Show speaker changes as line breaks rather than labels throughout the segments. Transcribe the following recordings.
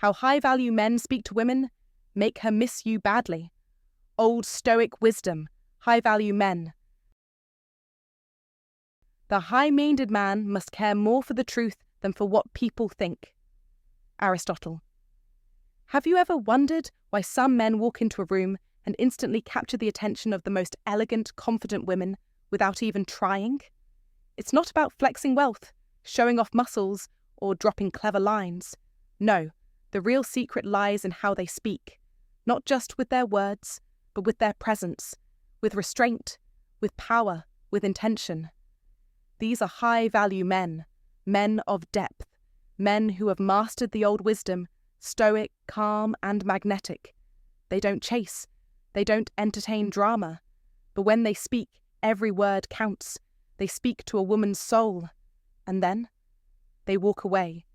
How high-value men speak to women make her miss you badly. Old Stoic wisdom, high-value men. The high-minded man must care more for the truth than for what people think. Aristotle. Have you ever wondered why some men walk into a room and instantly capture the attention of the most elegant, confident women without even trying? It's not about flexing wealth, showing off muscles, or dropping clever lines. No, the real secret lies in how they speak, not just with their words, but with their presence, with restraint, with power, with intention. These are high-value men, men of depth, men who have mastered the old wisdom, stoic, calm, and magnetic. They don't chase, they don't entertain drama, but when they speak, every word counts. They speak to a woman's soul, and then they walk away,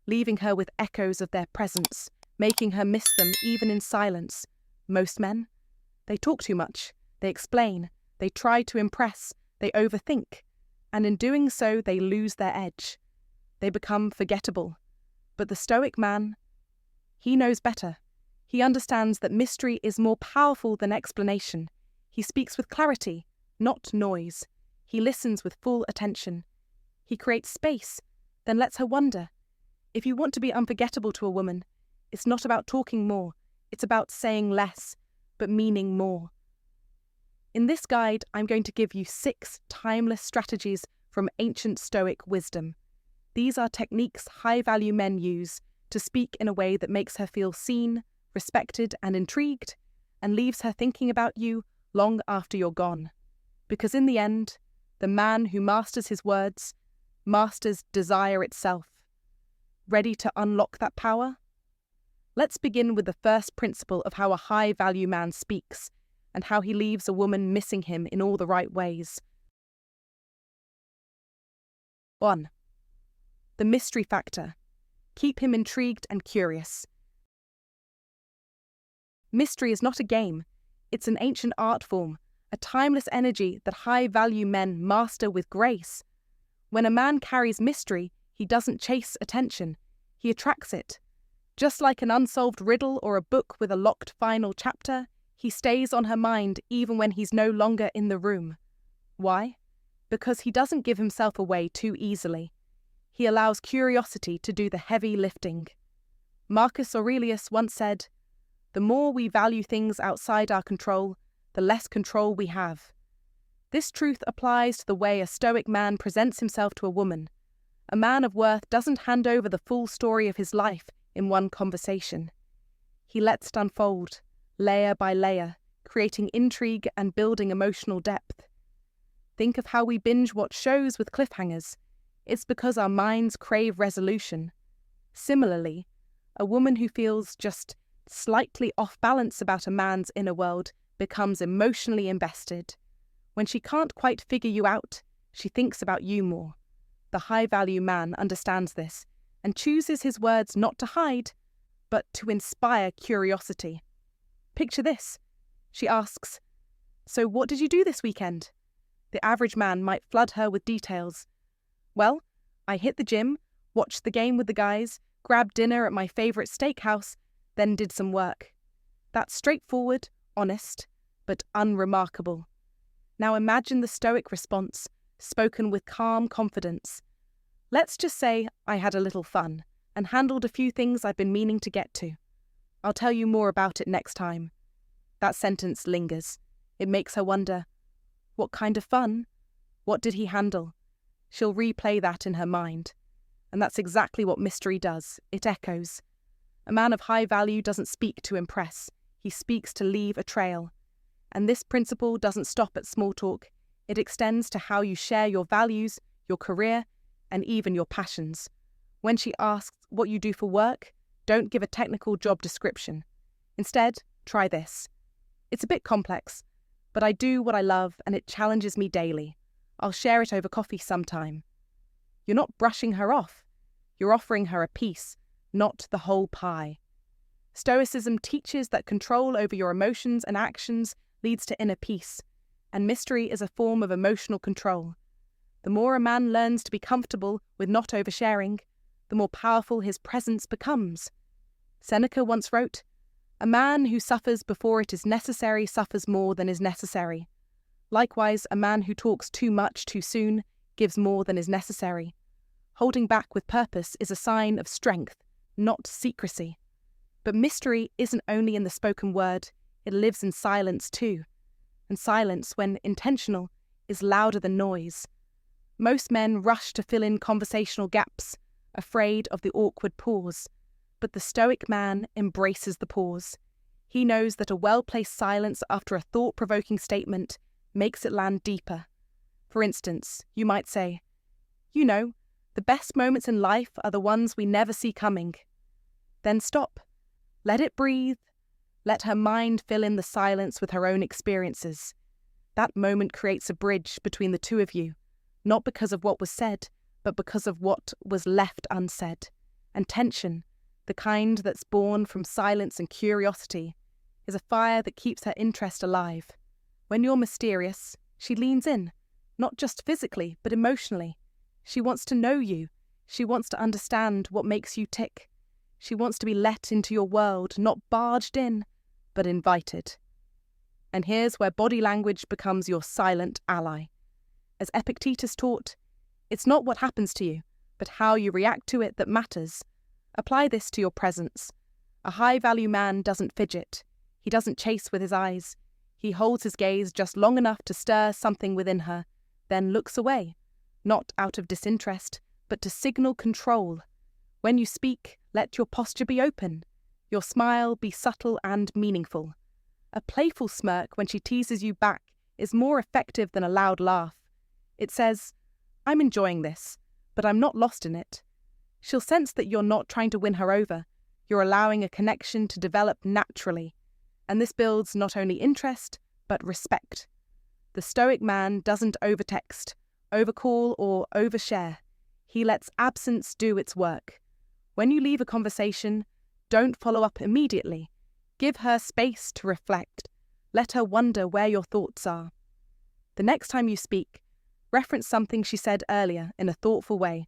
leaving her with echoes of their presence, making her miss them even in silence. Most men, they talk too much, they explain, they try to impress, they overthink, and in doing so they lose their edge. They become forgettable. But the Stoic man, he knows better. He understands that mystery is more powerful than explanation. He speaks with clarity, not noise. He listens with full attention. He creates space, then lets her wonder. If you want to be unforgettable to a woman, it's not about talking more, it's about saying less, but meaning more. In this guide, I'm going to give you 6 timeless strategies from ancient Stoic wisdom. These are techniques high-value men use to speak in a way that makes her feel seen, respected, and intrigued, and leaves her thinking about you long after you're gone. Because in the end, the man who masters his words masters desire itself. Ready to unlock that power? Let's begin with the first principle of how a high-value man speaks, and how he leaves a woman missing him in all the right ways. 1. The mystery factor. Keep him intrigued and curious. Mystery is not a game. It's an ancient art form, a timeless energy that high-value men master with grace. When a man carries mystery, he doesn't chase attention. He attracts it. Just like an unsolved riddle or a book with a locked final chapter, he stays on her mind even when he's no longer in the room. Why? Because he doesn't give himself away too easily. He allows curiosity to do the heavy lifting. Marcus Aurelius once said, "The more we value things outside our control, the less control we have." This truth applies to the way a Stoic man presents himself to a woman. A man of worth doesn't hand over the full story of his life in one conversation. He lets it unfold, layer by layer, creating intrigue and building emotional depth. Think of how we binge-watch shows with cliffhangers. It's because our minds crave resolution. Similarly, a woman who feels just slightly off balance about a man's inner world becomes emotionally invested. When she can't quite figure you out, she thinks about you more. The high-value man understands this and chooses his words not to hide, but to inspire curiosity. Picture this. She asks, "So what did you do this weekend?" The average man might flood her with details. "Well, I hit the gym, watched the game with the guys, grabbed dinner at my favourite steakhouse, then did some work." That's straightforward, honest, but unremarkable. Now imagine the Stoic response, spoken with calm confidence. "Let's just say I had a little fun and handled a few things I've been meaning to get to. I'll tell you more about it next time." That sentence lingers. It makes her wonder, what kind of fun? What did he handle? She'll replay that in her mind. And that's exactly what mystery does. It echoes. A man of high value doesn't speak to impress. He speaks to leave a trail. And this principle doesn't stop at small talk. It extends to how you share your values, your career, and even your passions. When she asks what you do for work, don't give a technical job description. Instead, try this. "It's a bit complex, but I do what I love and it challenges me daily. I'll share it over coffee sometime." You're not brushing her off. You're offering her a piece, not the whole pie. Stoicism teaches that control over your emotions and actions leads to inner peace, and mystery is a form of emotional control. The more a man learns to be comfortable with not oversharing, the more powerful his presence becomes. Seneca once wrote, "A man who suffers before it is necessary suffers more than is necessary. Likewise, a man who talks too much too soon gives more than is necessary. Holding back with purpose is a sign of strength, not secrecy." But mystery isn't only in the spoken word, it lives in silence too. And silence, when intentional, is louder than noise. Most men rush to fill in conversational gaps, afraid of the awkward pause. But the Stoic man embraces the pause. He knows that a well-placed silence after a thought-provoking statement makes it land deeper. For instance, you might say, "You know, the best moments in life are the ones we never see coming." Then stop. Let it breathe. Let her mind fill in the silence with her own experiences. That moment creates a bridge between the two of you, not because of what was said, but because of what was left unsaid. And tension, the kind that's born from silence and curiosity, is a fire that keeps her interest alive. When you're mysterious, she leans in, not just physically, but emotionally. She wants to know you. She wants to understand what makes you tick. She wants to be let into your world, not barged in, but invited. And here's where body language becomes your silent ally. As Epictetus taught, it's not what happens to you, but how you react to it that matters. Apply this to your presence. A high-value man doesn't fidget. He doesn't chase with his eyes. He holds his gaze just long enough to stir something within her, then looks away, not out of disinterest, but to signal control. When you speak, let your posture be open. Your smile be subtle and meaningful. A playful smirk when she teases you back is more effective than a loud laugh. It says, "I'm enjoying this, but I'm not lost in it." She'll sense that you're not trying to win her over. You're allowing a connection to develop naturally. And this builds not only interest, but respect. The Stoic man doesn't overtext, overcall, or overshare. He lets absence do its work. When you leave a conversation, don't follow up immediately. Give her space to reflect. Let her wonder where your thoughts are. The next time you speak, reference something she said earlier in a thoughtful way.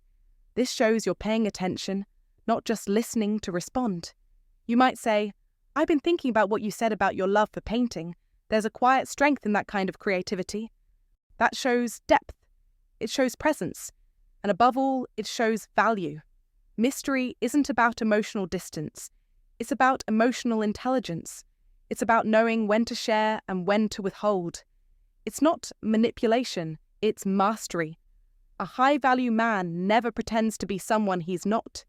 This shows you're paying attention, not just listening to respond. You might say, "I've been thinking about what you said about your love for painting. There's a quiet strength in that kind of creativity." That shows depth. It shows presence. And above all, it shows value. Mystery isn't about emotional distance. It's about emotional intelligence. It's about knowing when to share and when to withhold. It's not manipulation, it's mastery. A high-value man never pretends to be someone he's not.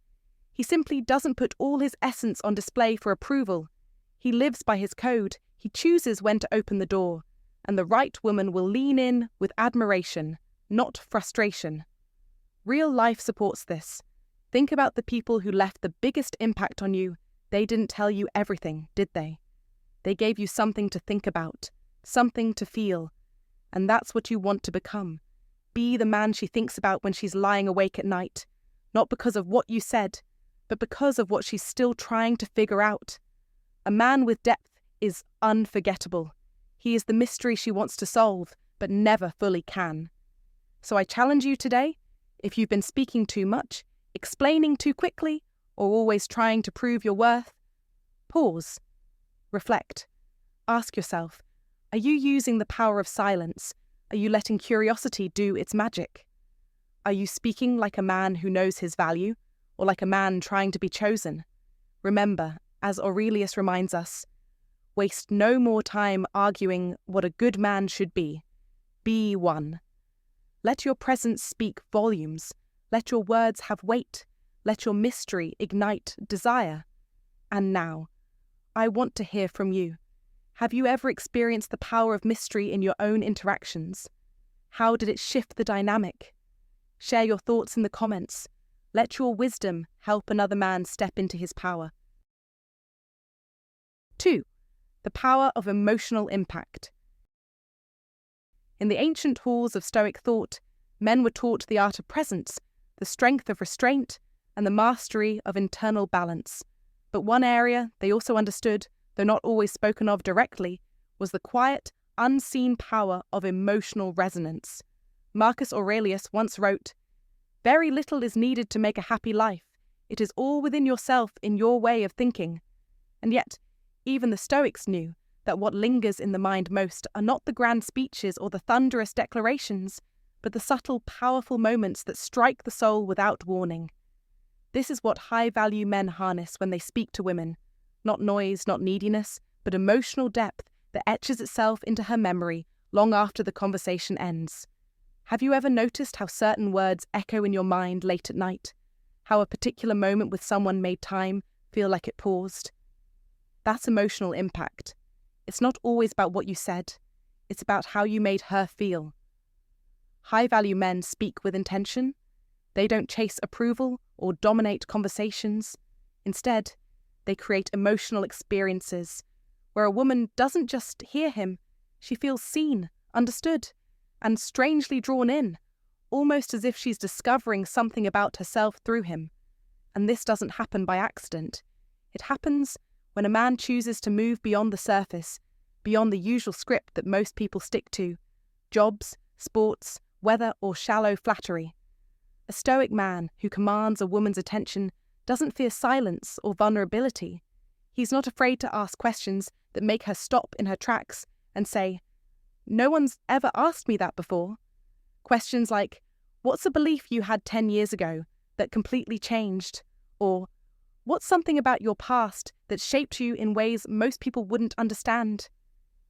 He simply doesn't put all his essence on display for approval. He lives by his code. He chooses when to open the door. And the right woman will lean in with admiration, not frustration. Real life supports this. Think about the people who left the biggest impact on you. They didn't tell you everything, did they? They gave you something to think about, something to feel. And that's what you want to become. Be the man she thinks about when she's lying awake at night, not because of what you said, but because of what she's still trying to figure out. A man with depth is unforgettable. He is the mystery she wants to solve, but never fully can. So I challenge you today, if you've been speaking too much, explaining too quickly, or always trying to prove your worth, pause. Reflect. Ask yourself, are you using the power of silence? Are you letting curiosity do its magic? Are you speaking like a man who knows his value, or like a man trying to be chosen? Remember, as Aurelius reminds us, waste no more time arguing what a good man should be. Be one. Let your presence speak volumes. Let your words have weight. Let your mystery ignite desire. And now, I want to hear from you. Have you ever experienced the power of mystery in your own interactions? How did it shift the dynamic? Share your thoughts in the comments. Let your wisdom help another man step into his power. 2. The power of emotional impact. In the ancient halls of Stoic thought, men were taught the art of presence, the strength of restraint, and the mastery of internal balance. But one area they also understood, though not always spoken of directly, was the quiet, unseen power of emotional resonance. Marcus Aurelius once wrote, "Very little is needed to make a happy life. It is all within yourself in your way of thinking. And yet, even the Stoics knew that what lingers in the mind most are not the grand speeches or the thunderous declarations, but the subtle, powerful moments that strike the soul without warning. This is what high-value men harness when they speak to women. Not noise, not neediness, but emotional depth that etches itself into her memory long after the conversation ends. Have you ever noticed how certain words echo in your mind late at night? How a particular moment with someone made time feel like it paused? That's emotional impact. It's not always about what you said. It's about how you made her feel. High-value men speak with intention. They don't chase approval or dominate conversations. Instead, they create emotional experiences where a woman doesn't just hear him, she feels seen, understood, and strangely drawn in, almost as if she's discovering something about herself through him. And this doesn't happen by accident. It happens when a man chooses to move beyond the surface, beyond the usual script that most people stick to: jobs, sports, weather, or shallow flattery. A Stoic man who commands a woman's attention doesn't fear silence or vulnerability. He's not afraid to ask questions that make her stop in her tracks and say, "No one's ever asked me that before." Questions like, "What's a belief you had 10 years ago that completely changed?" Or, "What's something about your past that shaped you in ways most people wouldn't understand?"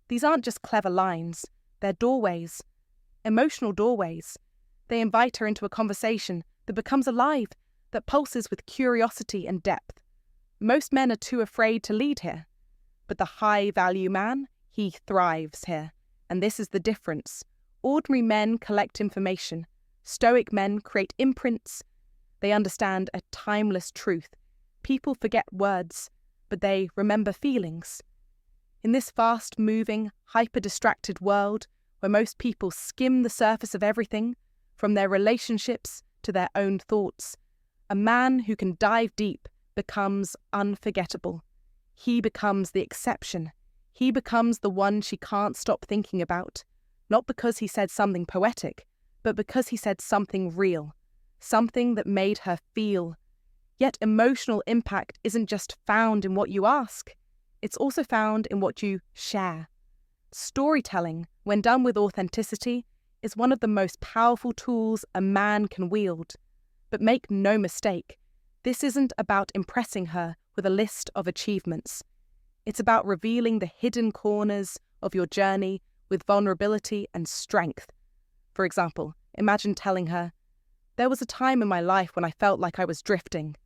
These aren't just clever lines, they're doorways. Emotional doorways. They invite her into a conversation that becomes alive, that pulses with curiosity and depth. Most men are too afraid to lead here. But the high-value man, he thrives here. And this is the difference. Ordinary men collect information. Stoic men create imprints. They understand a timeless truth. People forget words, but they remember feelings. In this fast-moving, hyper-distracted world, where most people skim the surface of everything, from their relationships to their own thoughts, a man who can dive deep becomes unforgettable. He becomes the exception. He becomes the one she can't stop thinking about, not because he said something poetic, but because he said something real, something that made her feel. Yet emotional impact isn't just found in what you ask, it's also found in what you share. Storytelling, when done with authenticity, is one of the most powerful tools a man can wield. But make no mistake, this isn't about impressing her with a list of achievements. It's about revealing the hidden corners of your journey with vulnerability and strength. For example, imagine telling her, "There was a time in my life when I felt like I was drifting.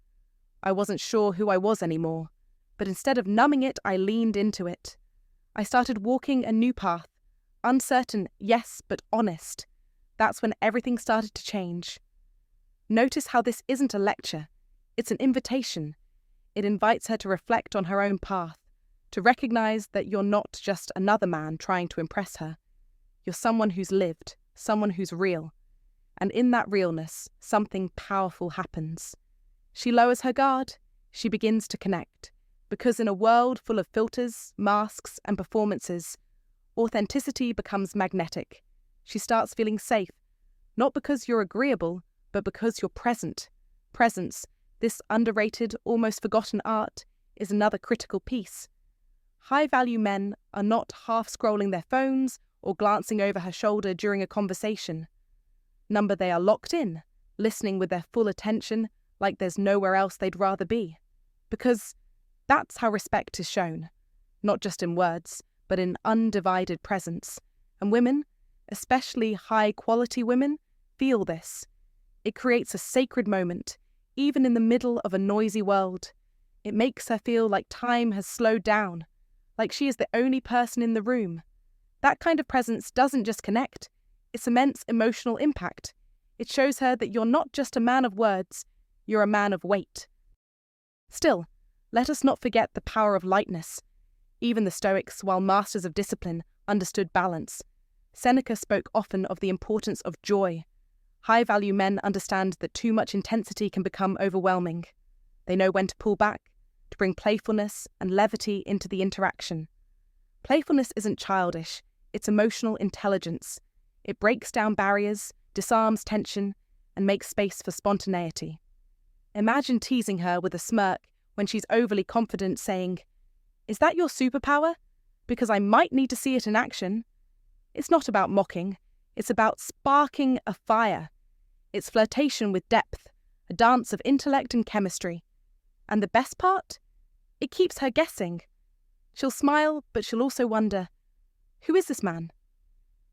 I wasn't sure who I was anymore, but instead of numbing it, I leaned into it. I started walking a new path, uncertain, yes, but honest. That's when everything started to change." Notice how this isn't a lecture, it's an invitation. It invites her to reflect on her own path, to recognize that you're not just another man trying to impress her. You're someone who's lived, someone who's real. And in that realness, something powerful happens. She lowers her guard, she begins to connect. Because in a world full of filters, masks, and performances, authenticity becomes magnetic. She starts feeling safe, not because you're agreeable, but because you're present. Presence, this underrated, almost forgotten art, is another critical piece. High-value men are not half-scrolling their phones or glancing over her shoulder during a conversation. Number, they are locked in, listening with their full attention, like there's nowhere else they'd rather be. Because that's how respect is shown, not just in words, but in undivided presence. And women, especially high-quality women, feel this. It creates a sacred moment, even in the middle of a noisy world. It makes her feel like time has slowed down, like she is the only person in the room. That kind of presence doesn't just connect, it's immense emotional impact. It shows her that you're not just a man of words, you're a man of weight. Still, let us not forget the power of lightness. Even the Stoics, while masters of discipline, understood balance. Seneca spoke often of the importance of joy. High-value men understand that too much intensity can become overwhelming. They know when to pull back, to bring playfulness and levity into the interaction. Playfulness isn't childish, it's emotional intelligence. It breaks down barriers, disarms tension, and makes space for spontaneity. Imagine teasing her with a smirk when she's overly confident, saying, "Is that your superpower? Because I might need to see it in action." It's not about mocking, it's about sparking a fire. It's flirtation with depth, a dance of intellect and chemistry. And the best part? It keeps her guessing. She'll smile, but she'll also wonder, who is this man?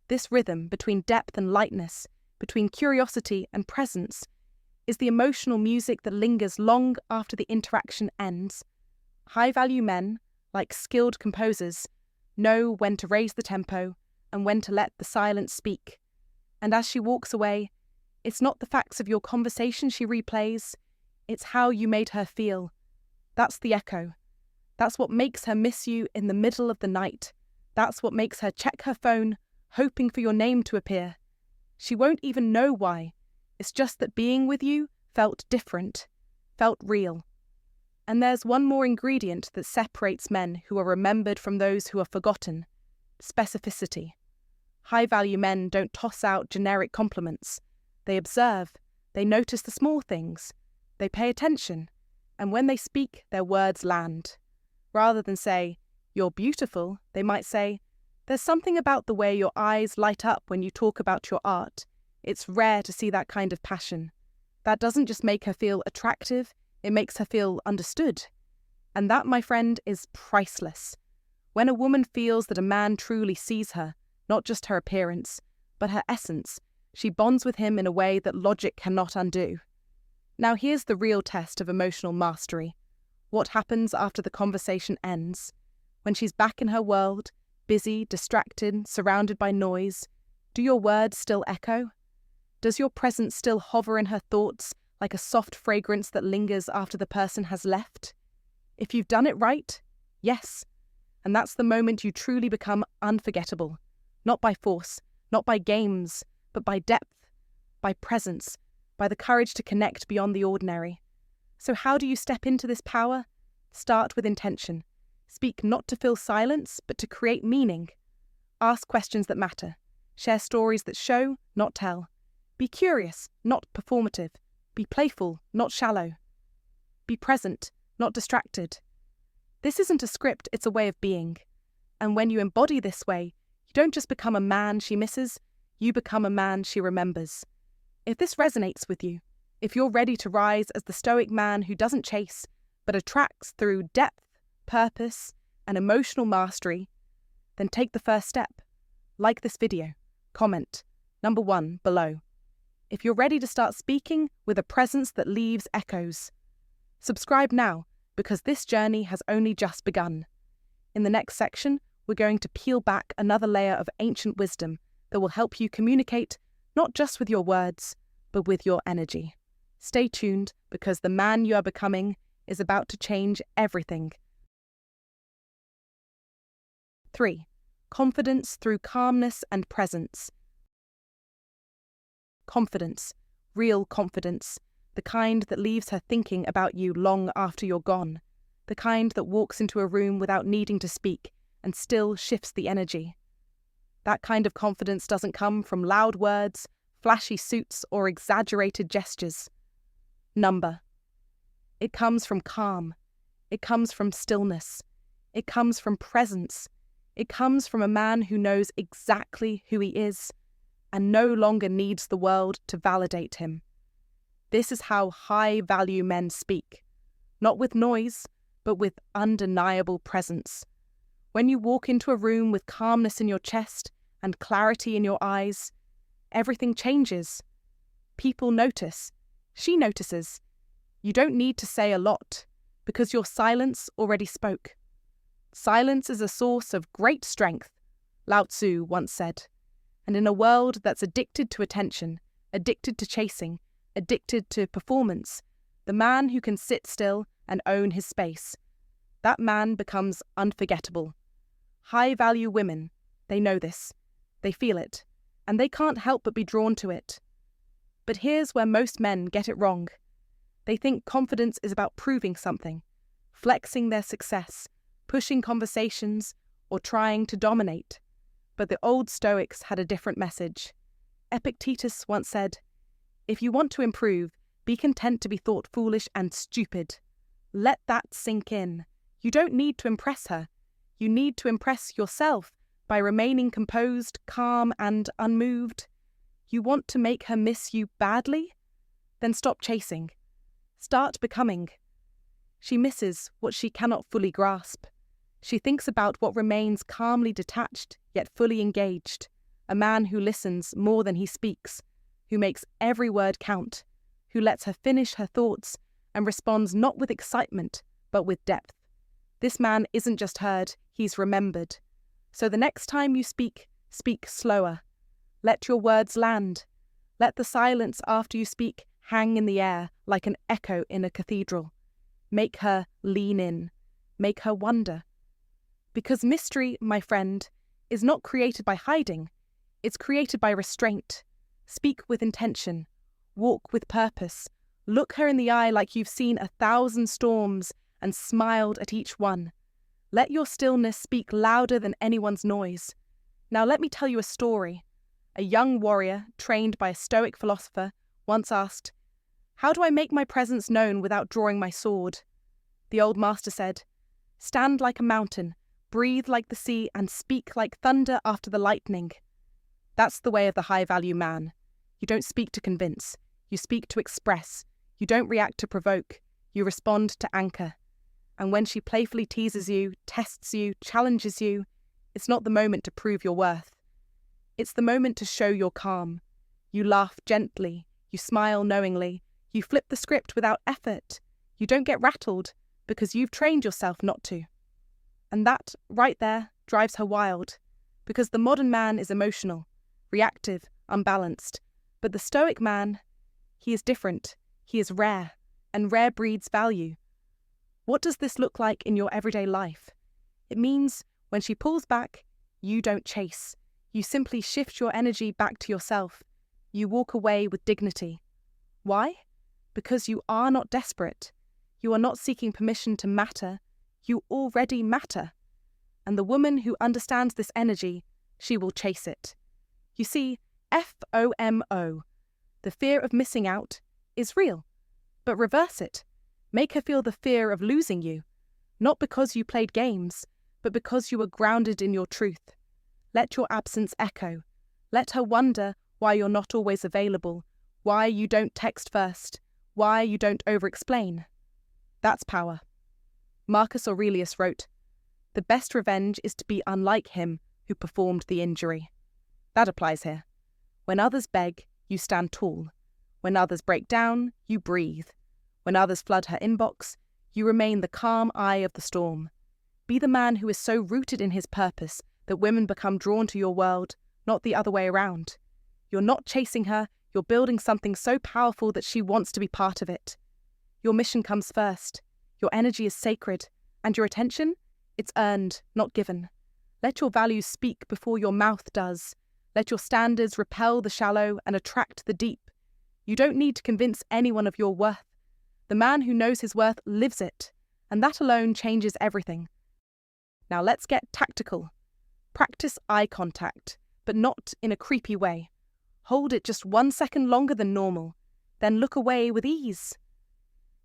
This rhythm between depth and lightness, between curiosity and presence, is the emotional music that lingers long after the interaction ends. High-value men, like skilled composers, know when to raise the tempo and when to let the silence speak. And as she walks away, it's not the facts of your conversation she replays, it's how you made her feel. That's the echo. That's what makes her miss you in the middle of the night. That's what makes her check her phone, hoping for your name to appear. She won't even know why. It's just that being with you felt different, felt real. And there's one more ingredient that separates men who are remembered from those who are forgotten: specificity. High-value men don't toss out generic compliments. They observe, they notice the small things, they pay attention, and when they speak, their words land. Rather than say, "You're beautiful," they might say, "There's something about the way your eyes light up when you talk about your art. It's rare to see that kind of passion." That doesn't just make her feel attractive, it makes her feel understood. And that, my friend, is priceless. When a woman feels that a man truly sees her, not just her appearance, but her essence, she bonds with him in a way that logic cannot undo. Now here's the real test of emotional mastery. What happens after the conversation ends? When she's back in her world, busy, distracted, surrounded by noise, do your words still echo? Does your presence still hover in her thoughts like a soft fragrance that lingers after the person has left? If you've done it right, yes. And that's the moment you truly become unforgettable. Not by force, not by games, but by depth, by presence, by the courage to connect beyond the ordinary. So how do you step into this power? Start with intention. Speak not to fill silence, but to create meaning. Ask questions that matter. Share stories that show, not tell. Be curious, not performative. Be playful, not shallow. Be present, not distracted. This isn't a script, it's a way of being. And when you embody this way, you don't just become a man she misses, you become a man she remembers. If this resonates with you, if you're ready to rise as the stoic man who doesn't chase, but attracts through depth, purpose, and emotional mastery, then take the first step. Like this video. Comment number 1 below. If you're ready to start speaking with a presence that leaves echoes. Subscribe now, because this journey has only just begun. In the next section, we're going to peel back another layer of ancient wisdom that will help you communicate not just with your words, but with your energy. Stay tuned, because the man you are becoming is about to change everything. 3. Confidence through calmness and presence. Confidence, real confidence, the kind that leaves her thinking about you long after you're gone, the kind that walks into a room without needing to speak and still shifts the energy. That kind of confidence doesn't come from loud words, flashy suits, or exaggerated gestures. Number. It comes from calm. It comes from stillness. It comes from presence. It comes from a man who knows exactly who he is and no longer needs the world to validate him. This is how high-value men speak, not with noise, but with undeniable presence. When you walk into a room with calmness in your chest and clarity in your eyes, everything changes. People notice. She notices. You don't need to say a lot, because your silence already spoke. Silence is a source of great strength, Lao Tzu once said. And in a world that's addicted to attention, addicted to chasing, addicted to performance, the man who can sit still and own his space, that man becomes unforgettable. High-value women, they know this, they feel it, and they can't help but be drawn to it. But here's where most men get it wrong. They think confidence is about proving something, flexing their success, pushing conversations, or trying to dominate. But the old Stoics had a different message. Epictetus once said, "If you want to improve, Be content to be thought foolish and stupid. Let that sink in. You don't need to impress her. You need to impress yourself by remaining composed, calm, and unmoved. You want to make her miss you badly? Then stop chasing. Start becoming. She misses what she cannot fully grasp. She thinks about what remains calmly detached, yet fully engaged. A man who listens more than he speaks, who makes every word count, who lets her finish her thoughts and responds not with excitement, but with depth. This man isn't just heard, he's remembered. So the next time you speak, speak slower. Let your words land. Let the silence after you speak hang in the air like an echo in a cathedral. Make her lean in. Make her wonder. Because mystery, my friend, is not created by hiding. It's created by restraint. Speak with intention. Walk with purpose. Look her in the eye like you've seen 1,000 storms and smiled at each one. Let your stillness speak louder than anyone's noise. Now let me tell you a story. A young warrior, trained by a Stoic philosopher, once asked, "How do I make my presence known without drawing my sword?" The old master said, "Stand like a mountain, breathe like the sea, and speak like thunder after the lightning." That's the way of the high-value man. You don't speak to convince. You speak to express. You don't react to provoke. You respond to anchor. And when she playfully teases you, tests you, challenges you, it's not the moment to prove your worth. It's the moment to show your calm. You laugh gently. You smile knowingly. You flip the script without effort. You don't get rattled because you've trained yourself not to. And that, right there, drives her wild. Because the modern man is emotional, reactive, unbalanced. But the Stoic man, he is different. He is rare. And rare breeds value. What does this look like in your everyday life? It means when she pulls back, you don't chase. You simply shift your energy back to yourself. You walk away with dignity. Why? Because you are not desperate. You are not seeking permission to matter. You already matter. And the woman who understands this energy, she will chase it. You see, FOMO, the fear of missing out, is real. But reverse it. Make her feel the fear of losing you, not because you played games, but because you were grounded in your truth. Let your absence echo. Let her wonder why you're not always available, why you don't text first, why you don't over-explain. That's power. Marcus Aurelius wrote, "The best revenge is to be unlike him who performed the injury." That applies here. When others beg, you stand tall. When others break down, you breathe. When others flood her inbox, you remain the calm eye of the storm. Be the man who is so rooted in his purpose that women become drawn to your world, not the other way around. You're not chasing her, you're building something so powerful that she wants to be part of it. Your mission comes first. Your energy is sacred, and your attention, it's earned, not given. Let your values speak before your mouth does. Let your standards repel the shallow and attract the deep. You don't need to convince anyone of your worth. The man who knows his worth lives it, and that alone changes everything. Now let's get tactical. Practice eye contact, but not in a creepy way. Hold it just 1 second longer than normal, then look away with ease.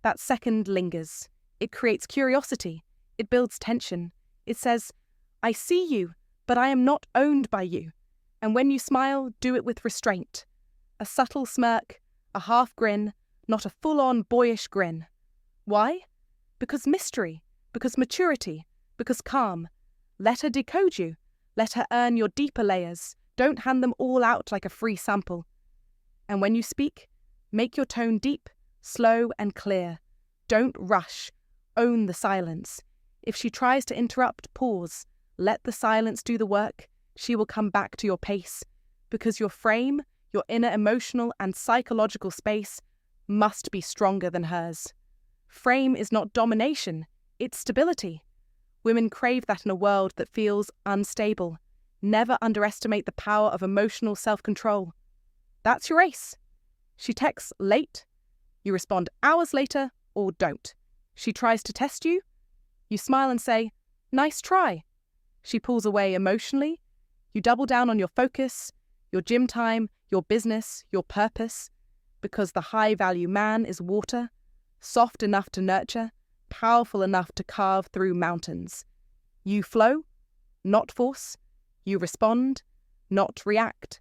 That second lingers. It creates curiosity. It builds tension. It says, "I see you, but I am not owned by you." And when you smile, do it with restraint. A subtle smirk, a half grin, not a full-on boyish grin. Why? Because mystery, because maturity, because calm. Let her decode you. Let her earn your deeper layers. Don't hand them all out like a free sample. And when you speak, make your tone deep, slow and clear. Don't rush. Own the silence. If she tries to interrupt, pause. Let the silence do the work. She will come back to your pace. Because your frame, your inner emotional and psychological space, must be stronger than hers. Frame is not domination, it's stability. Women crave that in a world that feels unstable. Never underestimate the power of emotional self-control. That's your ace. She texts late, you respond hours later or don't. She tries to test you, you smile and say, "Nice try." She pulls away emotionally, you double down on your focus, your gym time, your business, your purpose. because the high-value man is water, soft enough to nurture, powerful enough to carve through mountains. You flow, not force. You respond, not react.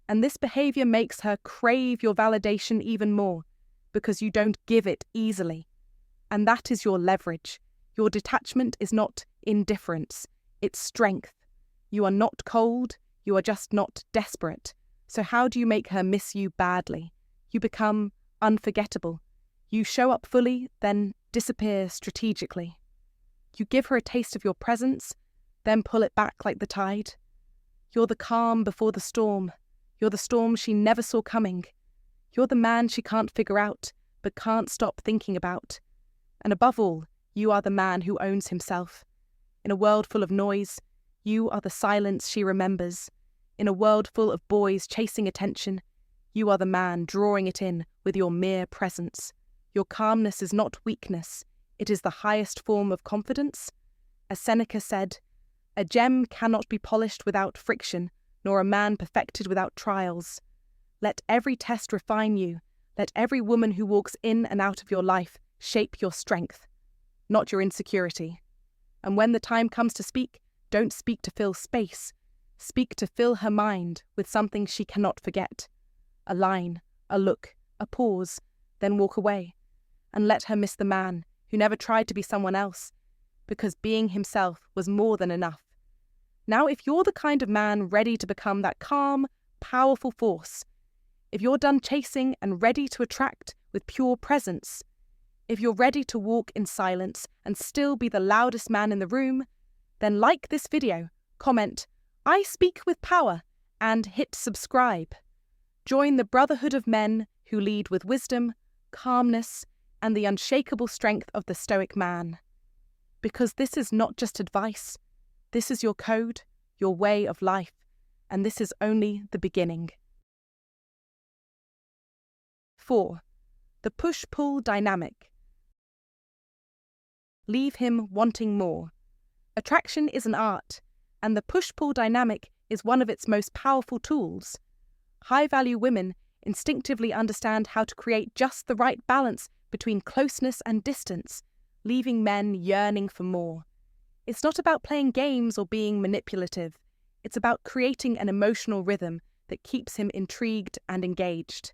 And this behavior makes her crave your validation even more because you don't give it easily. And that is your leverage. Your detachment is not indifference, it's strength. You are not cold, you are just not desperate. So how do you make her miss you badly? You become unforgettable. You show up fully, then disappear strategically. You give her a taste of your presence, then pull it back like the tide. You're the calm before the storm. You're the storm she never saw coming. You're the man she can't figure out, but can't stop thinking about. And above all, you are the man who owns himself. In a world full of noise, you are the silence she remembers. In a world full of boys chasing attention, you are the man drawing it in with your mere presence. Your calmness is not weakness, it is the highest form of confidence. As Seneca said, "A gem cannot be polished without friction, nor a man perfected without trials." Let every test refine you. Let every woman who walks in and out of your life shape your strength, not your insecurity. And when the time comes to speak, don't speak to fill space. Speak to fill her mind with something she cannot forget. A line, a look, a pause, then walk away. And let her miss the man who never tried to be someone else, because being himself was more than enough. Now, if you're the kind of man ready to become that calm, powerful force, if you're done chasing and ready to attract with pure presence, if you're ready to walk in silence and still be the loudest man in the room, then like this video, comment, "I speak with power," and hit subscribe. Join the brotherhood of men who lead with wisdom, calmness, and the unshakable strength of the Stoic man. Because this is not just advice, this is your code, your way of life, and this is only the beginning. 4. The push-pull dynamic. Leave him wanting more. Attraction is an art, and the push-pull dynamic is one of its most powerful tools. High-value women instinctively understand how to create just the right balance between closeness and distance, leaving men yearning for more. It's not about playing games or being manipulative. It's about creating an emotional rhythm that keeps him intrigued and engaged.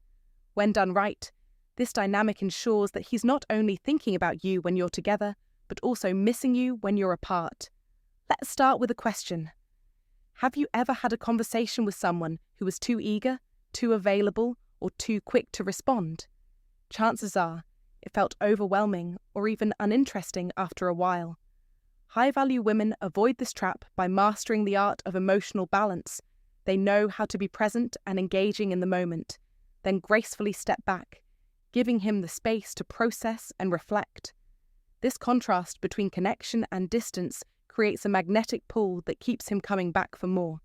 When done right, this dynamic ensures that he's not only thinking about you when you're together, but also missing you when you're apart. Let's start with a question. Have you ever had a conversation with someone who was too eager, too available, or too quick to respond? Chances are, it felt overwhelming or even uninteresting after a while. High-value women avoid this trap by mastering the art of emotional balance. They know how to be present and engaging in the moment, then gracefully step back, giving him the space to process and reflect. This contrast between connection and distance creates a magnetic pull that keeps him coming back for more.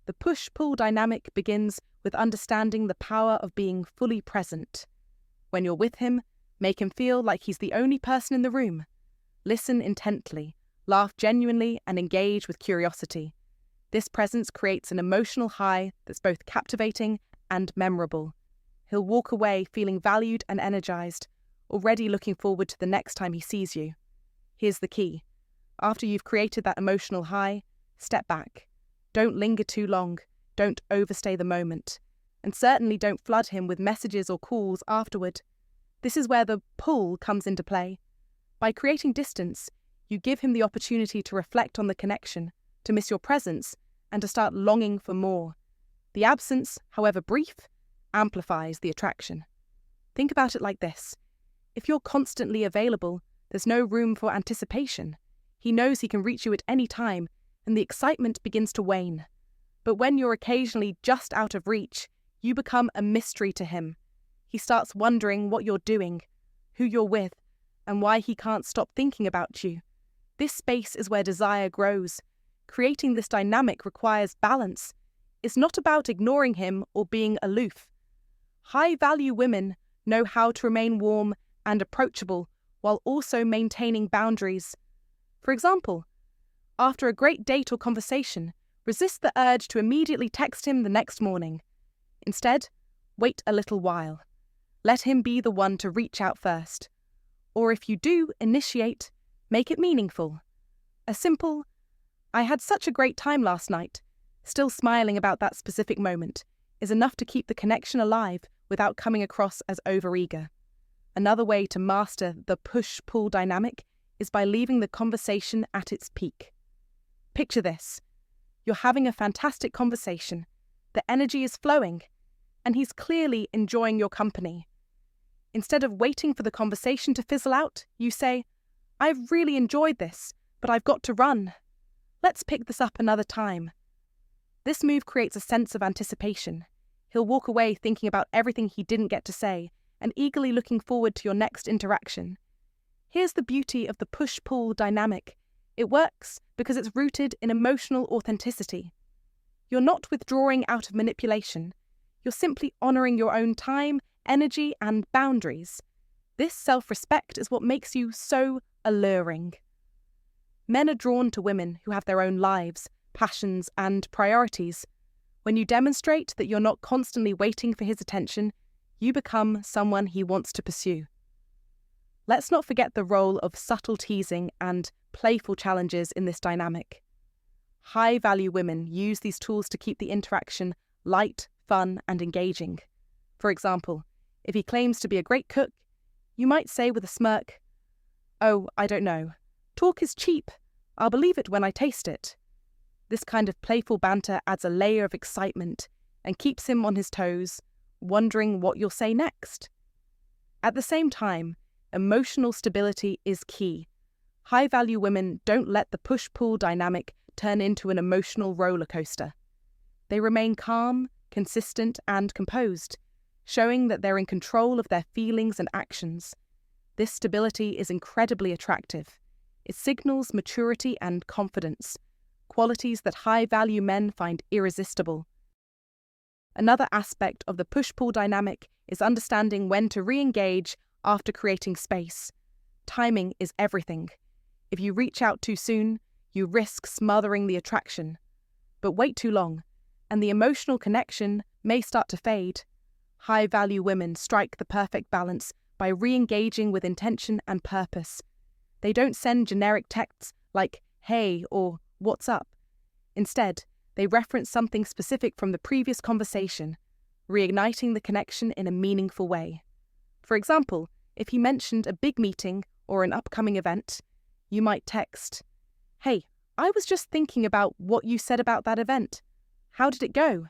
The push-pull dynamic begins with understanding the power of being fully present. When you're with him, make him feel like he's the only person in the room. Listen intently, laugh genuinely, and engage with curiosity. This presence creates an emotional high that's both captivating and memorable. He'll walk away feeling valued and energized, already looking forward to the next time he sees you. Here's the key. After you've created that emotional high, step back. Don't linger too long. Don't overstay the moment. And certainly don't flood him with messages or calls afterward. This is where the pull comes into play. By creating distance, you give him the opportunity to reflect on the connection, to miss your presence, and to start longing for more. The absence, however brief, amplifies the attraction. Think about it like this. If you're constantly available, there's no room for anticipation. He knows he can reach you at any time, and the excitement begins to wane. But when you're occasionally just out of reach, you become a mystery to him. He starts wondering what you're doing, who you're with, and why he can't stop thinking about you. This space is where desire grows. Creating this dynamic requires balance. It's not about ignoring him or being aloof. High-value women know how to remain warm and approachable while also maintaining boundaries. For example, after a great date or conversation, resist the urge to immediately text him the next morning. Instead, wait a little while. let him be the one to reach out first. Or if you do initiate, make it meaningful. A simple, "I had such a great time last night," still smiling about that specific moment, is enough to keep the connection alive without coming across as overeager. Another way to master the push-pull dynamic is by leaving the conversation at its peak. Picture this. You're having a fantastic conversation, the energy is flowing, and he's clearly enjoying your company. Instead of waiting for the conversation to fizzle out, you say, "I've really enjoyed this, but I've got to run. Let's pick this up another time." This move creates a sense of anticipation. He'll walk away thinking about everything he didn't get to say and eagerly looking forward to your next interaction. Here's the beauty of the push-pull dynamic. It works because it's rooted in emotional authenticity. You're not withdrawing out of manipulation. You're simply honoring your own time, energy, and boundaries. This self-respect is what makes you so alluring. Men are drawn to women who have their own lives, passions, and priorities. When you demonstrate that you're not constantly waiting for his attention, you become someone he wants to pursue. Let's not forget the role of subtle teasing and playful challenges in this dynamic. High-value women use these tools to keep the interaction light, fun, and engaging. For example, if he claims to be a great cook, you might say with a smirk, "Oh, I don't know. Talk is cheap. I'll believe it when I taste it." This kind of playful banter adds a layer of excitement and keeps him on his toes, wondering what you'll say next. At the same time, emotional stability is key. High-value women don't let the push-pull dynamic turn into an emotional roller coaster. They remain calm, consistent, and composed, showing that they're in control of their feelings and actions. This stability is incredibly attractive. It signals maturity and confidence, qualities that high-value men find irresistible. Another aspect of the push-pull dynamic is understanding when to re-engage after creating space. Timing is everything. If you reach out too soon, you risk smothering the attraction. But wait too long, and the emotional connection may start to fade. High-value women strike the perfect balance by re-engaging with intention and purpose. They don't send generic texts like, "Hey," or "What's up?" Instead, they reference something specific from the previous conversation, reigniting the connection in a meaningful way. For example, if he mentioned a big meeting or an upcoming event, you might text, "Hey, I was just thinking about what you said about that event. How did it go?"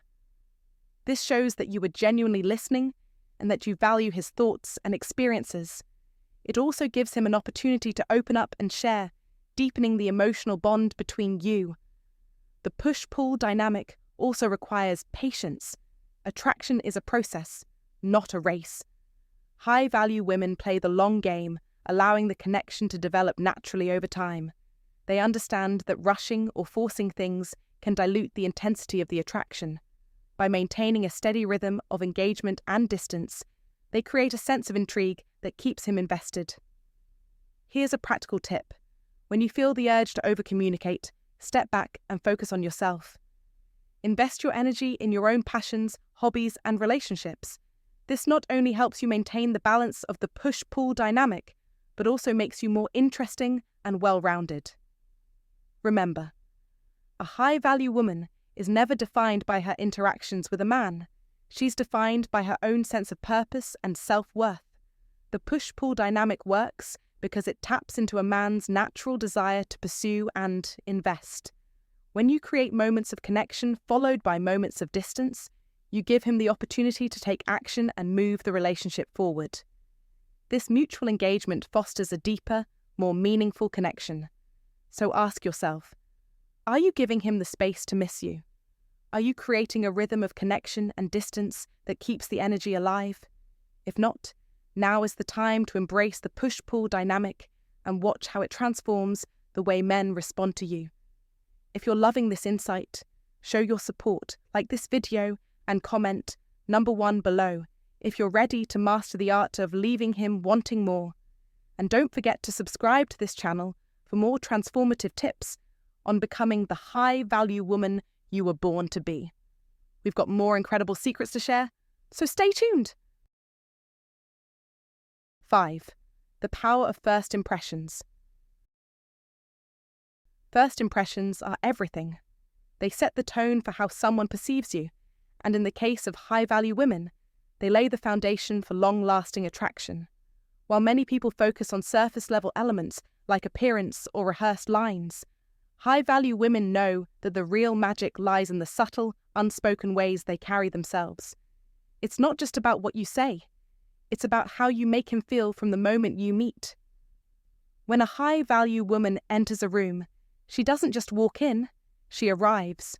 This shows that you were genuinely listening and that you value his thoughts and experiences. It also gives him an opportunity to open up and share, deepening the emotional bond between you. The push-pull dynamic also requires patience. Attraction is a process, not a race. High-value women play the long game, allowing the connection to develop naturally over time. They understand that rushing or forcing things can dilute the intensity of the attraction. By maintaining a steady rhythm of engagement and distance, they create a sense of intrigue that keeps him invested. Here's a practical tip. When you feel the urge to over-communicate, step back and focus on yourself. Invest your energy in your own passions, hobbies, and relationships. This not only helps you maintain the balance of the push-pull dynamic, but also makes you more interesting and well-rounded. Remember, a high-value woman is never defined by her interactions with a man. She's defined by her own sense of purpose and self-worth. The push-pull dynamic works because it taps into a man's natural desire to pursue and invest. When you create moments of connection followed by moments of distance, you give him the opportunity to take action and move the relationship forward. This mutual engagement fosters a deeper, more meaningful connection. So ask yourself, are you giving him the space to miss you? Are you creating a rhythm of connection and distance that keeps the energy alive? If not, now is the time to embrace the push-pull dynamic and watch how it transforms the way men respond to you. If you're loving this insight, show your support, like this video, and comment #1 below if you're ready to master the art of leaving him wanting more. And don't forget to subscribe to this channel for more transformative tips on becoming the high-value woman you were born to be. We've got more incredible secrets to share, so stay tuned. 5. The power of first impressions. First impressions are everything. They set the tone for how someone perceives you, and in the case of high-value women, they lay the foundation for long-lasting attraction. While many people focus on surface-level elements like appearance or rehearsed lines, high-value women know that the real magic lies in the subtle, unspoken ways they carry themselves. It's not just about what you say. It's about how you make him feel from the moment you meet. When a high-value woman enters a room, she doesn't just walk in, she arrives.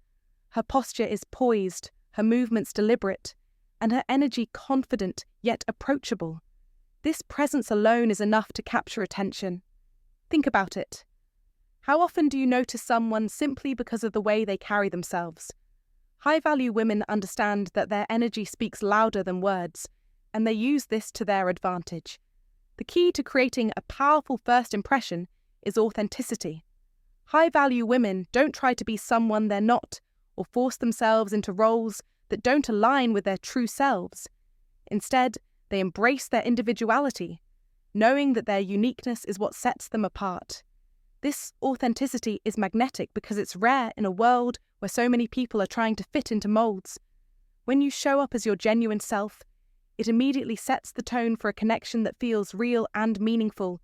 Her posture is poised, her movements deliberate, and her energy confident yet approachable. This presence alone is enough to capture attention. Think about it. How often do you notice someone simply because of the way they carry themselves? High-value women understand that their energy speaks louder than words, and they use this to their advantage. The key to creating a powerful first impression is authenticity. High-value women don't try to be someone they're not, or force themselves into roles that don't align with their true selves. Instead, they embrace their individuality, knowing that their uniqueness is what sets them apart. This authenticity is magnetic because it's rare in a world where so many people are trying to fit into molds. When you show up as your genuine self, it immediately sets the tone for a connection that feels real and meaningful.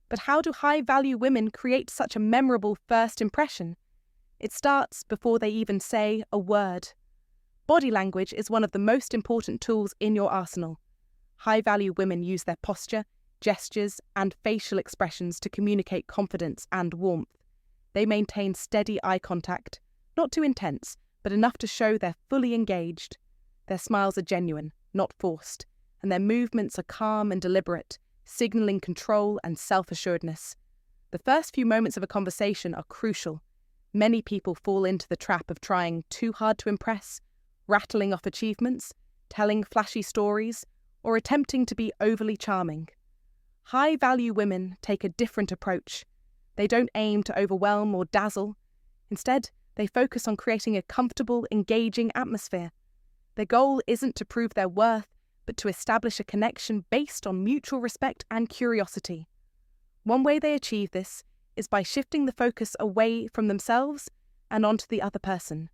But how do high-value women create such a memorable first impression? It starts before they even say a word. Body language is one of the most important tools in your arsenal. High-value women use their posture, gestures, and facial expressions to communicate confidence and warmth. They maintain steady eye contact, not too intense, but enough to show they're fully engaged. Their smiles are genuine, not forced, and their movements are calm and deliberate, signaling control and self-assuredness. The first few moments of a conversation are crucial. Many people fall into the trap of trying too hard to impress, rattling off achievements, telling flashy stories, or attempting to be overly charming. High-value women take a different approach. They don't aim to overwhelm or dazzle. Instead, they focus on creating a comfortable, engaging atmosphere. Their goal isn't to prove their worth, but to establish a connection based on mutual respect and curiosity. One way they achieve this is by shifting the focus away from themselves and onto the other person.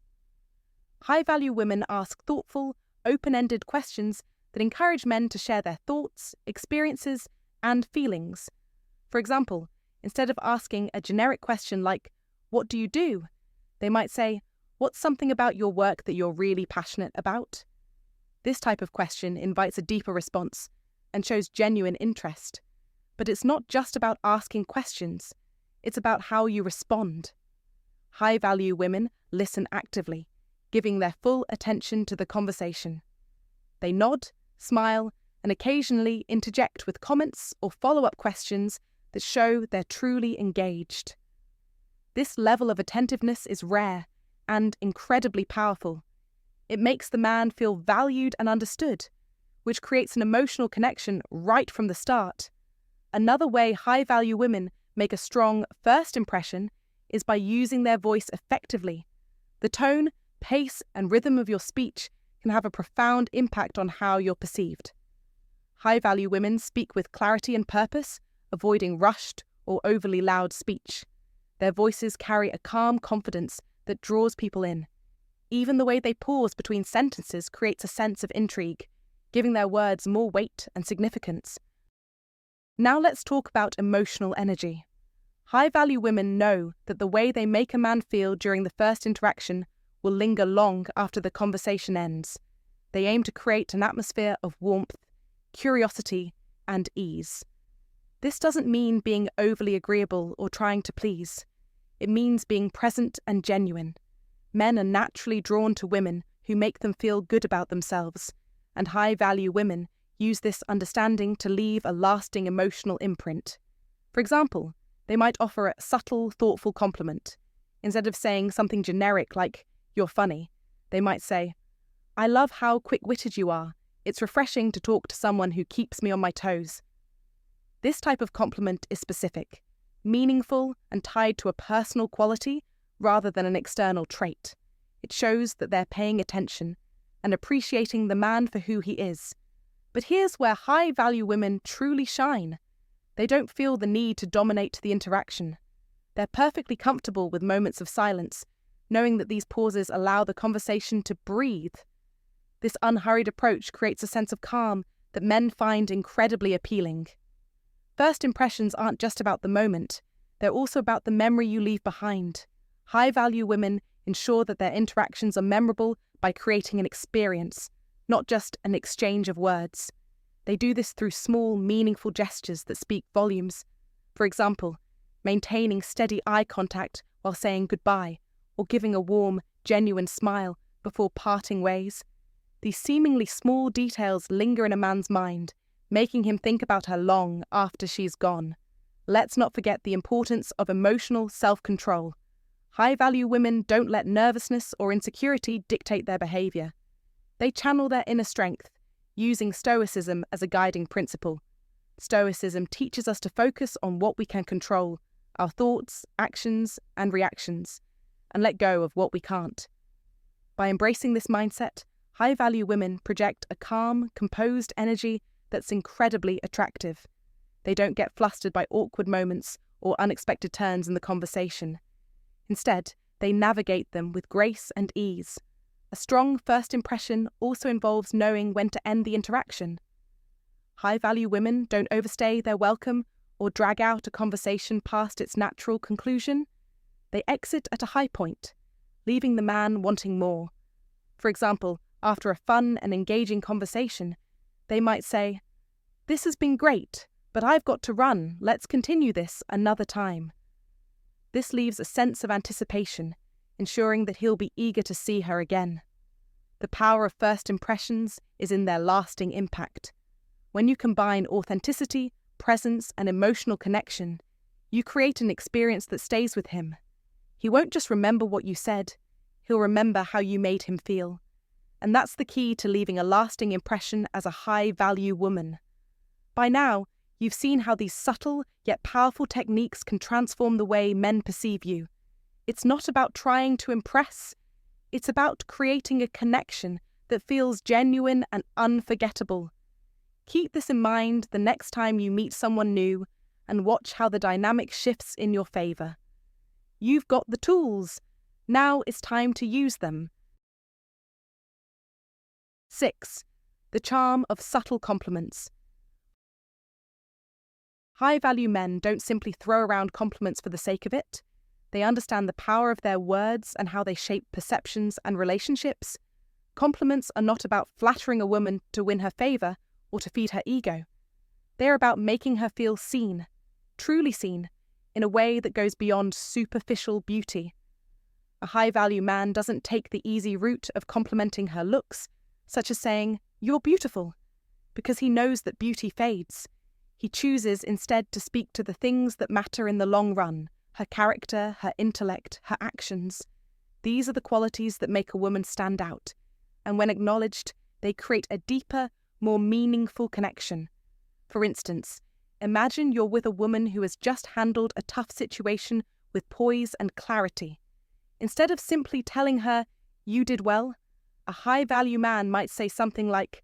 High-value women ask thoughtful, open-ended questions that encourage men to share their thoughts, experiences, and feelings. For example, instead of asking a generic question like, "What do you do?" they might say, "What's something about your work that you're really passionate about?" This type of question invites a deeper response and shows genuine interest. But it's not just about asking questions, it's about how you respond. High-value women listen actively, giving their full attention to the conversation. They nod, smile, and occasionally interject with comments or follow-up questions that show they're truly engaged. This level of attentiveness is rare and incredibly powerful. It makes the man feel valued and understood, which creates an emotional connection right from the start. Another way high-value women make a strong first impression is by using their voice effectively. The tone, pace, and rhythm of your speech can have a profound impact on how you're perceived. High-value women speak with clarity and purpose, avoiding rushed or overly loud speech. Their voices carry a calm confidence that draws people in. Even the way they pause between sentences creates a sense of intrigue, giving their words more weight and significance. Now let's talk about emotional energy. High-value women know that the way they make a man feel during the first interaction will linger long after the conversation ends. They aim to create an atmosphere of warmth, curiosity, and ease. This doesn't mean being overly agreeable or trying to please. It means being present and genuine. Men are naturally drawn to women who make them feel good about themselves, and high-value women use this understanding to leave a lasting emotional imprint. For example, they might offer a subtle, thoughtful compliment. Instead of saying something generic like, "You're funny," they might say, "I love how quick-witted you are. It's refreshing to talk to someone who keeps me on my toes." This type of compliment is specific, meaningful, and tied to a personal quality rather than an external trait. It shows that they're paying attention and appreciating the man for who he is. But here's where high-value women truly shine. They don't feel the need to dominate the interaction. They're perfectly comfortable with moments of silence, knowing that these pauses allow the conversation to breathe. This unhurried approach creates a sense of calm that men find incredibly appealing. First impressions aren't just about the moment, they're also about the memory you leave behind. High-value women ensure that their interactions are memorable by creating an experience, not just an exchange of words. They do this through small, meaningful gestures that speak volumes. For example, maintaining steady eye contact while saying goodbye, or giving a warm, genuine smile before parting ways. These seemingly small details linger in a man's mind, making him think about her long after she's gone. Let's not forget the importance of emotional self-control. High-value women don't let nervousness or insecurity dictate their behavior. They channel their inner strength, using Stoicism as a guiding principle. Stoicism teaches us to focus on what we can control, our thoughts, actions, and reactions, and let go of what we can't. By embracing this mindset, high-value women project a calm, composed energy that's incredibly attractive. They don't get flustered by awkward moments or unexpected turns in the conversation. Instead, they navigate them with grace and ease. A strong first impression also involves knowing when to end the interaction. High-value women don't overstay their welcome or drag out a conversation past its natural conclusion. They exit at a high point, leaving the man wanting more. For example, after a fun and engaging conversation, they might say, "This has been great, but I've got to run. Let's continue this another time." This leaves a sense of anticipation, ensuring that he'll be eager to see her again. The power of first impressions is in their lasting impact. When you combine authenticity, presence, and emotional connection, you create an experience that stays with him. He won't just remember what you said, he'll remember how you made him feel. And that's the key to leaving a lasting impression as a high-value woman. By now, you've seen how these subtle yet powerful techniques can transform the way men perceive you. It's not about trying to impress. It's about creating a connection that feels genuine and unforgettable. Keep this in mind the next time you meet someone new and watch how the dynamic shifts in your favor. You've got the tools. Now it's time to use them. 6. The charm of subtle compliments. High-value men don't simply throw around compliments for the sake of it. They understand the power of their words and how they shape perceptions and relationships. Compliments are not about flattering a woman to win her favor or to feed her ego. They're about making her feel seen, truly seen, in a way that goes beyond superficial beauty. A high-value man doesn't take the easy route of complimenting her looks, such as saying, "You're beautiful," because he knows that beauty fades. He chooses instead to speak to the things that matter in the long run, her character, her intellect, her actions. These are the qualities that make a woman stand out, and when acknowledged, they create a deeper, more meaningful connection. For instance, imagine you're with a woman who has just handled a tough situation with poise and clarity. Instead of simply telling her, "You did well," a high-value man might say something like,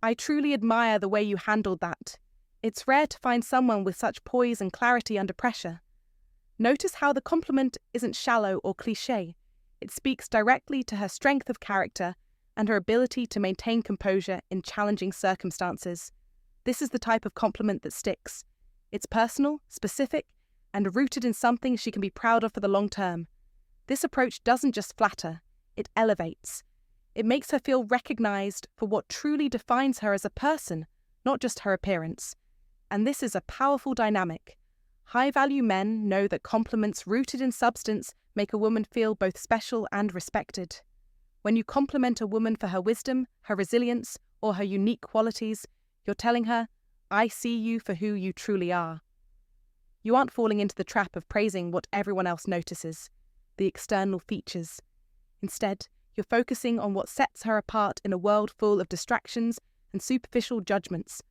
"I truly admire the way you handled that. It's rare to find someone with such poise and clarity under pressure." Notice how the compliment isn't shallow or cliché. It speaks directly to her strength of character and her ability to maintain composure in challenging circumstances. This is the type of compliment that sticks. It's personal, specific, and rooted in something she can be proud of for the long term. This approach doesn't just flatter, it elevates. It makes her feel recognized for what truly defines her as a person, not just her appearance. And this is a powerful dynamic. High-value men know that compliments rooted in substance make a woman feel both special and respected. When you compliment a woman for her wisdom, her resilience, or her unique qualities, you're telling her, "I see you for who you truly are." You aren't falling into the trap of praising what everyone else notices, the external features. Instead, you're focusing on what sets her apart in a world full of distractions and superficial judgments.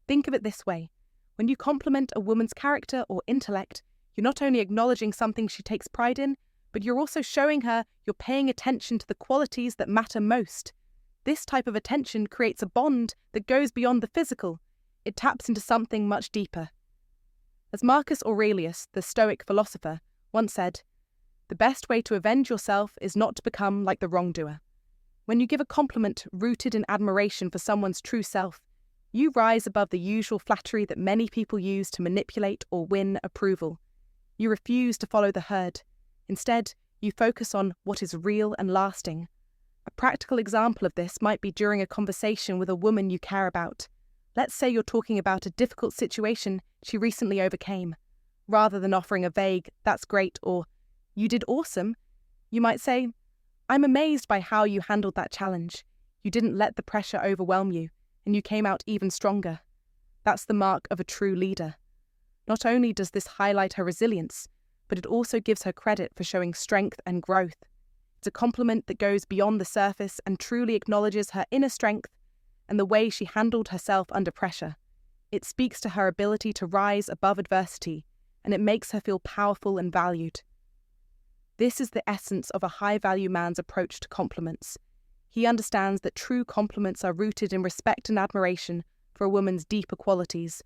Think of it this way. When you compliment a woman's character or intellect, you're not only acknowledging something she takes pride in, but you're also showing her you're paying attention to the qualities that matter most. This type of attention creates a bond that goes beyond the physical. It taps into something much deeper. As Marcus Aurelius, the Stoic philosopher, once said, "The best way to avenge yourself is not to become like the wrongdoer." When you give a compliment rooted in admiration for someone's true self, you rise above the usual flattery that many people use to manipulate or win approval. You refuse to follow the herd. Instead, you focus on what is real and lasting. A practical example of this might be during a conversation with a woman you care about. Let's say you're talking about a difficult situation she recently overcame. Rather than offering a vague, "That's great," or "You did awesome," you might say, "I'm amazed by how you handled that challenge. You didn't let the pressure overwhelm you, and you came out even stronger." That's the mark of a true leader. Not only does this highlight her resilience, but it also gives her credit for showing strength and growth. It's a compliment that goes beyond the surface and truly acknowledges her inner strength and the way she handled herself under pressure. It speaks to her ability to rise above adversity, and it makes her feel powerful and valued. This is the essence of a high-value man's approach to compliments. He understands that true compliments are rooted in respect and admiration for a woman's deeper qualities,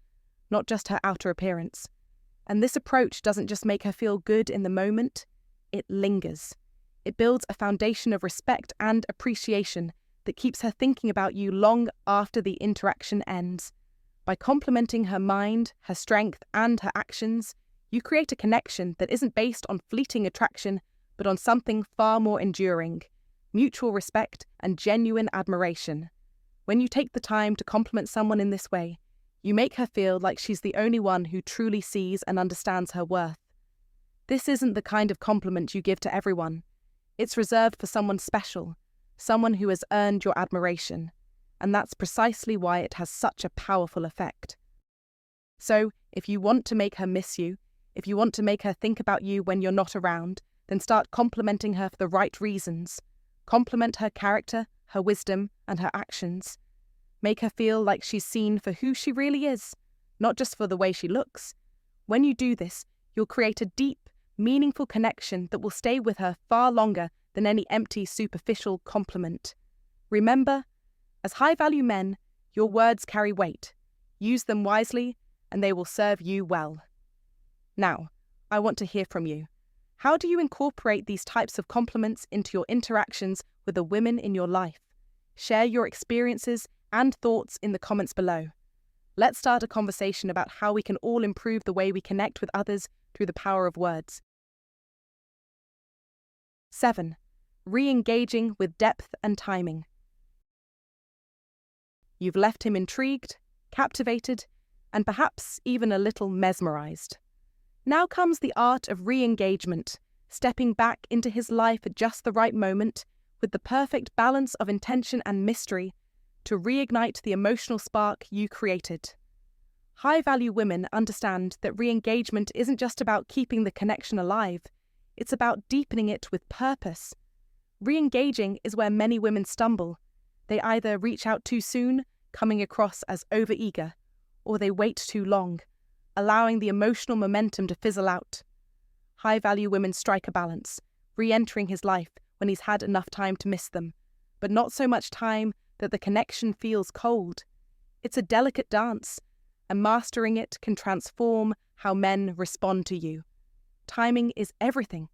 not just her outer appearance. And this approach doesn't just make her feel good in the moment, it lingers. It builds a foundation of respect and appreciation that keeps her thinking about you long after the interaction ends. By complimenting her mind, her strength, and her actions, you create a connection that isn't based on fleeting attraction, but on something far more enduring: mutual respect and genuine admiration. When you take the time to compliment someone in this way, you make her feel like she's the only one who truly sees and understands her worth. This isn't the kind of compliment you give to everyone. It's reserved for someone special, someone who has earned your admiration, and that's precisely why it has such a powerful effect. So, if you want to make her miss you, if you want to make her think about you when you're not around, then start complimenting her for the right reasons. Compliment her character, her wisdom, and her actions. Make her feel like she's seen for who she really is, not just for the way she looks. When you do this, you'll create a deep, meaningful connection that will stay with her far longer than any empty, superficial compliment. Remember, as high-value men, your words carry weight. Use them wisely, and they will serve you well. Now, I want to hear from you. How do you incorporate these types of compliments into your interactions with the women in your life? Share your experiences and thoughts in the comments below. Let's start a conversation about how we can all improve the way we connect with others through the power of words. 7. Re-engaging with depth and timing. You've left him intrigued, captivated, and perhaps even a little mesmerized. Now comes the art of re-engagement, stepping back into his life at just the right moment, with the perfect balance of intention and mystery, to reignite the emotional spark you created. High-value women understand that re-engagement isn't just about keeping the connection alive, it's about deepening it with purpose. Re-engaging is where many women stumble. They either reach out too soon, coming across as overeager, or they wait too long, allowing the emotional momentum to fizzle out. High-value women strike a balance, re-entering his life when he's had enough time to miss them, but not so much time that the connection feels cold. It's a delicate dance, and mastering it can transform how men respond to you. Timing is everything.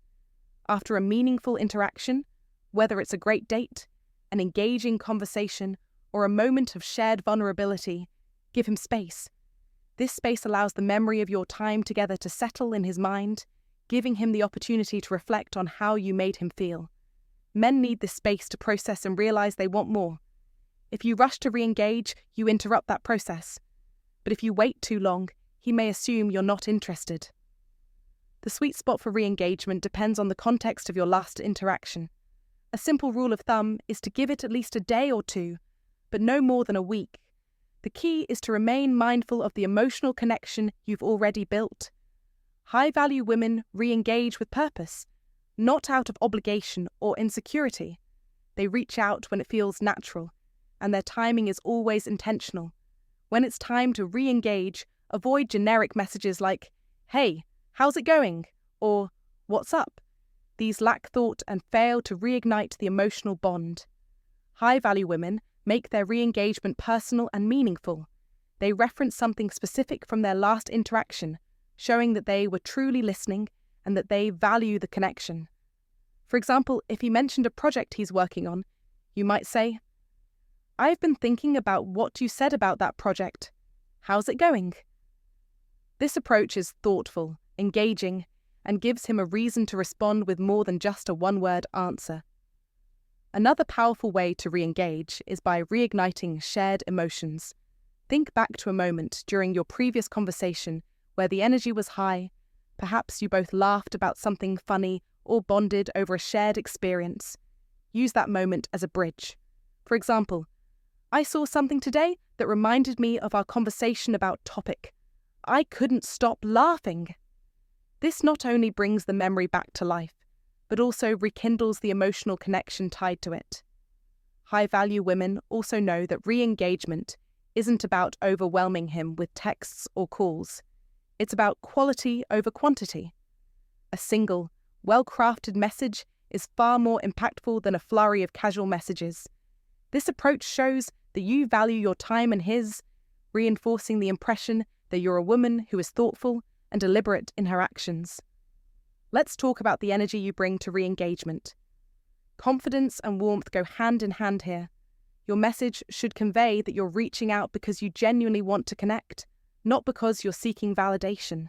After a meaningful interaction, whether it's a great date, an engaging conversation, or a moment of shared vulnerability, give him space. This space allows the memory of your time together to settle in his mind, giving him the opportunity to reflect on how you made him feel. Men need this space to process and realize they want more. If you rush to re-engage, you interrupt that process. But if you wait too long, he may assume you're not interested. The sweet spot for re-engagement depends on the context of your last interaction. A simple rule of thumb is to give it at least a day or two, but no more than a week. The key is to remain mindful of the emotional connection you've already built. High-value women re-engage with purpose, not out of obligation or insecurity. They reach out when it feels natural, and their timing is always intentional. When it's time to re-engage, avoid generic messages like, "Hey, how's it going?" or "What's up?" These lack thought and fail to reignite the emotional bond. High-value women make their re-engagement personal and meaningful. They reference something specific from their last interaction, showing that they were truly listening and that they value the connection. For example, if he mentioned a project he's working on, you might say, "I've been thinking about what you said about that project. How's it going?" This approach is thoughtful, engaging, and gives him a reason to respond with more than just a one-word answer. Another powerful way to re-engage is by reigniting shared emotions. Think back to a moment during your previous conversation where the energy was high. Perhaps you both laughed about something funny or bonded over a shared experience. Use that moment as a bridge. For example, "I saw something today that reminded me of our conversation about topic. I couldn't stop laughing." This not only brings the memory back to life, but also rekindles the emotional connection tied to it. High-value women also know that re-engagement isn't about overwhelming him with texts or calls. It's about quality over quantity. A single, well-crafted message is far more impactful than a flurry of casual messages. This approach shows that you value your time and his, reinforcing the impression that you're a woman who is thoughtful and deliberate in her actions. Let's talk about the energy you bring to re-engagement. Confidence and warmth go hand in hand here. Your message should convey that you're reaching out because you genuinely want to connect, not because you're seeking validation.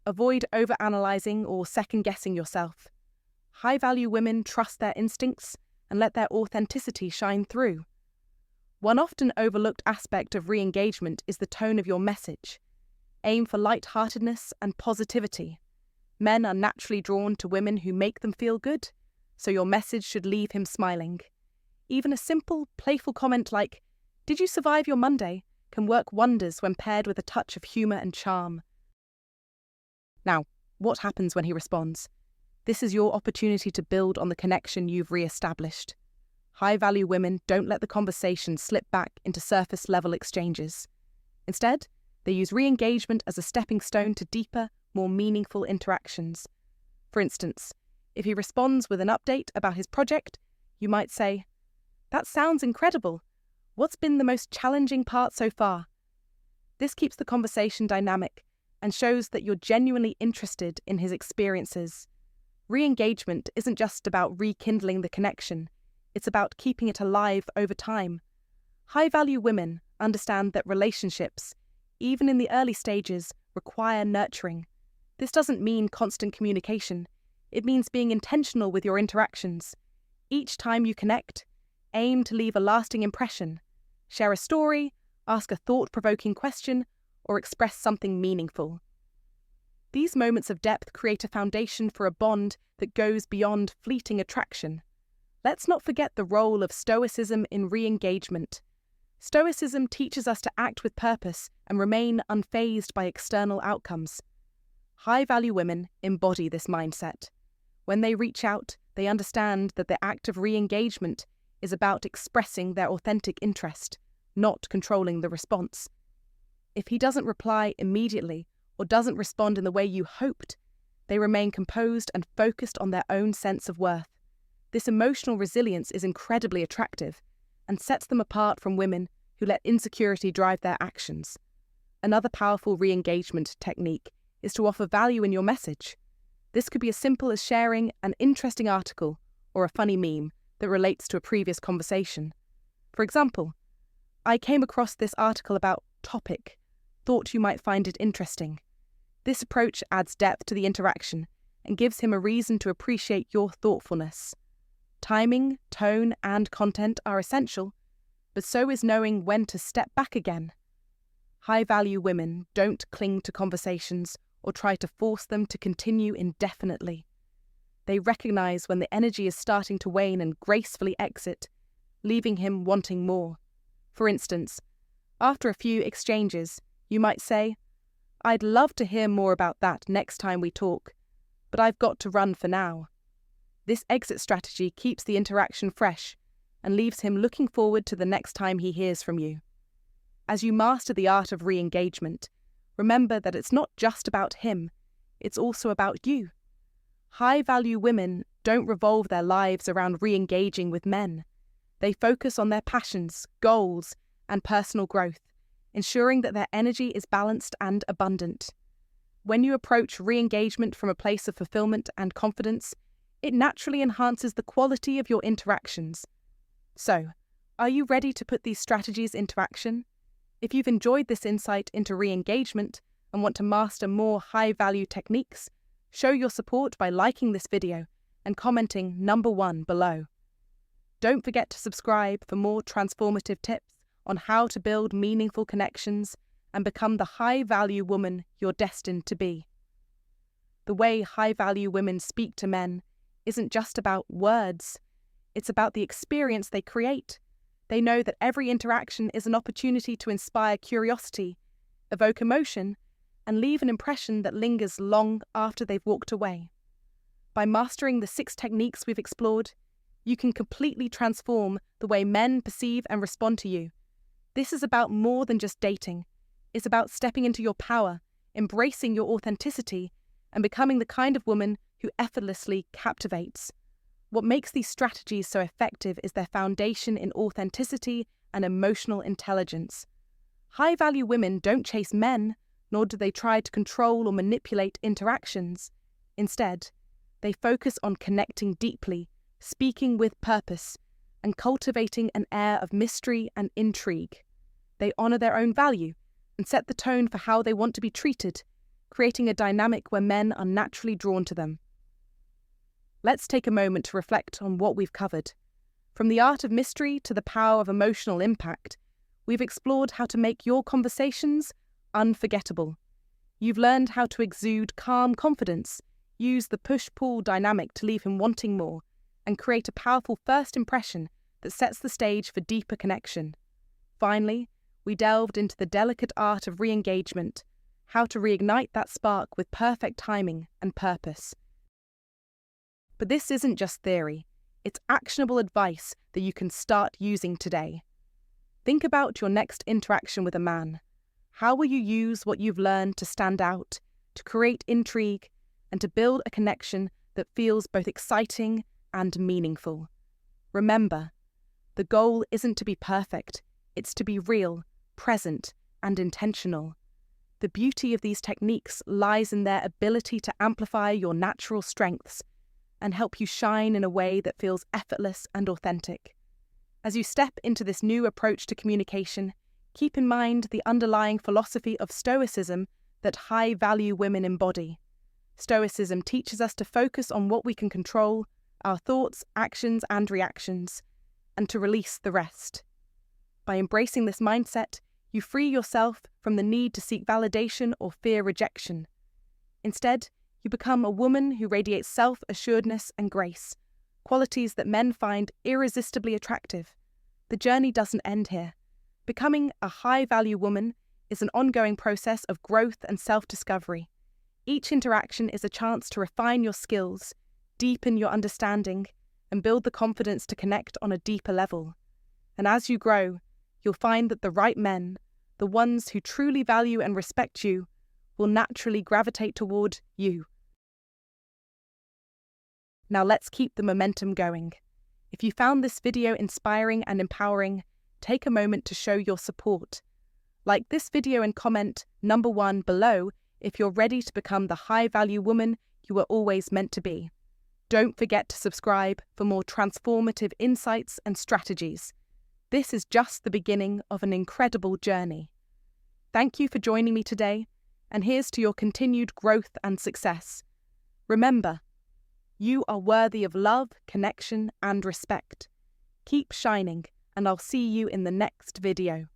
Avoid overanalyzing or second-guessing yourself. High-value women trust their instincts and let their authenticity shine through. One often overlooked aspect of re-engagement is the tone of your message. Aim for light-heartedness and positivity. Men are naturally drawn to women who make them feel good, so your message should leave him smiling. Even a simple, playful comment like, "Did you survive your Monday?" can work wonders when paired with a touch of humour and charm. Now, what happens when he responds? This is your opportunity to build on the connection you've re-established. High-value women don't let the conversation slip back into surface-level exchanges. Instead, they use re-engagement as a stepping stone to deeper, more meaningful interactions. For instance, if he responds with an update about his project, you might say, "That sounds incredible. What's been the most challenging part so far?" This keeps the conversation dynamic and shows that you're genuinely interested in his experiences. Re-engagement isn't just about rekindling the connection, it's about keeping it alive over time. High-value women understand that relationships, even in the early stages, require nurturing. This doesn't mean constant communication. It means being intentional with your interactions. Each time you connect, aim to leave a lasting impression. Share a story, ask a thought-provoking question, or express something meaningful. These moments of depth create a foundation for a bond that goes beyond fleeting attraction. Let's not forget the role of Stoicism in re-engagement. Stoicism teaches us to act with purpose and remain unfazed by external outcomes. High-value women embody this mindset. When they reach out, they understand that the act of re-engagement is about expressing their authentic interest, not controlling the response. If he doesn't reply immediately or doesn't respond in the way you hoped, they remain composed and focused on their own sense of worth. This emotional resilience is incredibly attractive and sets them apart from women who let insecurity drive their actions. Another powerful re-engagement technique is to offer value in your message. This could be as simple as sharing an interesting article or a funny meme that relates to a previous conversation. For example, "I came across this article about topic. Thought you might find it interesting." This approach adds depth to the interaction and gives him a reason to appreciate your thoughtfulness. Timing, tone, and content are essential, but so is knowing when to step back again. High-value women don't cling to conversations or try to force them to continue indefinitely. They recognize when the energy is starting to wane and gracefully exit, leaving him wanting more. For instance, after a few exchanges, you might say, "I'd love to hear more about that next time we talk, but I've got to run for now." This exit strategy keeps the interaction fresh and leaves him looking forward to the next time he hears from you. As you master the art of re-engagement, remember that it's not just about him, it's also about you. High-value women don't revolve their lives around re-engaging with men. They focus on their passions, goals, and personal growth, ensuring that their energy is balanced and abundant. When you approach re-engagement from a place of fulfillment and confidence, it naturally enhances the quality of your interactions. So, are you ready to put these strategies into action? If you've enjoyed this insight into re-engagement and want to master more high-value techniques, show your support by liking this video and commenting number 1 below. Don't forget to subscribe for more transformative tips on how to build meaningful connections and become the high-value woman you're destined to be. The way high-value women speak to men isn't just about words. It's about the experience they create. They know that every interaction is an opportunity to inspire curiosity, evoke emotion, and leave an impression that lingers long after they've walked away. By mastering the 6 techniques we've explored, you can completely transform the way men perceive and respond to you. This is about more than just dating. It's about stepping into your power, embracing your authenticity, and becoming the kind of woman who effortlessly captivates. What makes these strategies so effective is their foundation in authenticity and emotional intelligence. High-value women don't chase men, nor do they try to control or manipulate interactions. Instead, they focus on connecting deeply, speaking with purpose, and cultivating an air of mystery and intrigue. They honor their own value and set the tone for how they want to be treated, creating a dynamic where men are naturally drawn to them. Let's take a moment to reflect on what we've covered. From the art of mystery to the power of emotional impact, we've explored how to make your conversations unforgettable. You've learned how to exude calm confidence, use the push-pull dynamic to leave him wanting more, and create a powerful first impression that sets the stage for deeper connection. Finally, we delved into the delicate art of re-engagement, how to reignite that spark with perfect timing and purpose. But this isn't just theory, it's actionable advice that you can start using today. Think about your next interaction with a man. How will you use what you've learned to stand out, to create intrigue, and to build a connection that feels both exciting and meaningful? Remember, the goal isn't to be perfect, it's to be real, present, and intentional. The beauty of these techniques lies in their ability to amplify your natural strengths and help you shine in a way that feels effortless and authentic. As you step into this new approach to communication, keep in mind the underlying philosophy of Stoicism that high-value women embody. Stoicism teaches us to focus on what we can control, our thoughts, actions, and reactions, and to release the rest. By embracing this mindset, you free yourself from the need to seek validation or fear rejection. Instead, you become a woman who radiates self-assuredness and grace, qualities that men find irresistibly attractive. The journey doesn't end here. Becoming a high-value woman is an ongoing process of growth and self-discovery. Each interaction is a chance to refine your skills, deepen your understanding, and build the confidence to connect on a deeper level. And as you grow, you'll find that the right men, the ones who truly value and respect you, will naturally gravitate toward you. Now let's keep the momentum going. If you found this video inspiring and empowering, take a moment to show your support. Like this video and comment number 1 below if you're ready to become the high-value woman you were always meant to be. Don't forget to subscribe for more transformative insights and strategies. This is just the beginning of an incredible journey. Thank you for joining me today, and here's to your continued growth and success. Remember, you are worthy of love, connection, and respect. Keep shining, and I'll see you in the next video.